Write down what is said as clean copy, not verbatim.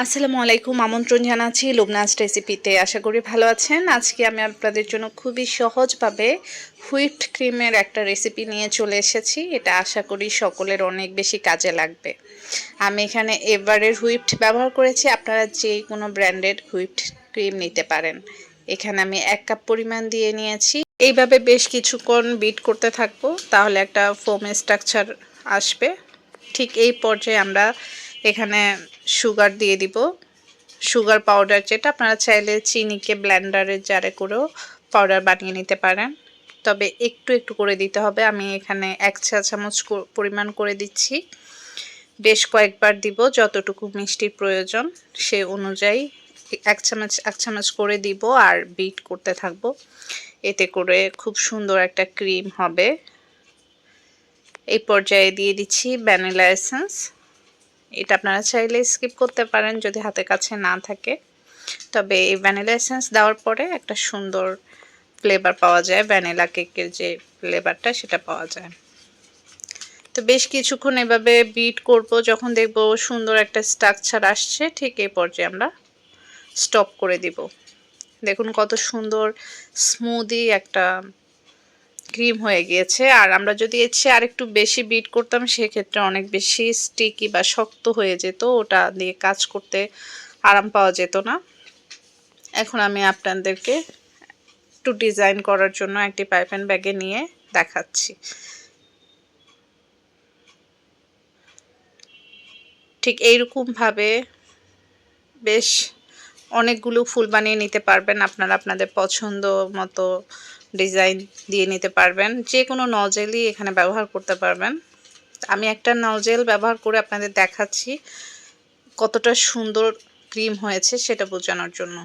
আসসালামু আলাইকুম, আমন্ত্রণ জানাচ্ছি লুবনাস রেসিপিতে। আশা করি ভালো আছেন। আজকে আমি আপনাদের জন্য খুবই সহজভাবে হুইপড ক্রিমের একটা রেসিপি নিয়ে চলে এসেছি। এটা আশা করি সকলের অনেক বেশি কাজে লাগবে। আমি এখানে এভারের হুইপড ব্যবহার করেছি, আপনারা যে কোনো ব্র্যান্ডের হুইপড ক্রিম নিতে পারেন। এখানে আমি 1 কাপ পরিমাণ দিয়ে নিয়েছি। এইভাবে বেশ কিছুক্ষণ বিট করতে থাকবো, তাহলে একটা ফোমের স্ট্রাকচার আসবে। ঠিক এই পর্যায়ে আমরা এখানে সুগার দিয়ে দিব। সুগার পাউডার, যেটা আপনারা চাইলে চিনিকে ব্লেন্ডারের জারে করেও পাউডার বানিয়ে নিতে পারেন, তবে একটু একটু করে দিতে হবে। আমি এখানে 1 চা চামচ পরিমাণ করে দিচ্ছি। বেশ কয়েকবার দিব, যতটুকু মিষ্টির প্রয়োজন সে অনুযায়ী 1 চামচ করে দিব আর বিট করতে থাকবো। এতে করে খুব সুন্দর একটা ক্রিম হবে। এই পর্যায়ে দিয়ে দিচ্ছি ভ্যানিলা এসেন্স। এটা আপনারা চাইলে স্কিপ করতে পারেন যদি হাতের কাছে না থাকে, তবে এই ভ্যানিলা এসেন্স দেওয়ার পরে একটা সুন্দর ফ্লেভার পাওয়া যায়। ভ্যানিলা কেকের যে ফ্লেভারটা সেটা পাওয়া যায়। তো বেশ কিছুক্ষণ এভাবে বিট করব। যখন দেখব সুন্দর একটা স্ট্রাকচার আসছে, ঠিক এই পর্যায়ে আমরা স্টপ করে দিব। দেখুন কত সুন্দর স্মুদি একটা ক্রিম হয়ে গিয়েছে। আর আমরা যদি এর চেয়ে আরেকটু বেশি বিট করতাম, সেক্ষেত্রে অনেক বেশি স্টিকি বা শক্ত হয়ে যেত, ওটা দিয়ে কাজ করতে আরাম পাওয়া যেত না। এখন আমি আপনাদেরকে একটু ডিজাইন করার জন্য একটি পাইপিং ব্যাগে নিয়ে দেখাচ্ছি। ঠিক এইরকমভাবে বেশ অনেকগুলো ফুল বানিয়ে নিতে পারবেন। আপনারা আপনাদের পছন্দ মতো ডিজাইন দিয়ে নিতে পারবেন। যে কোনো নজেলই এখানে ব্যবহার করতে পারবেন। আমি একটা নজেল ব্যবহার করে আপনাদের দেখাচ্ছি কতটা সুন্দর ক্রিম হয়েছে সেটা বোঝানোর জন্য।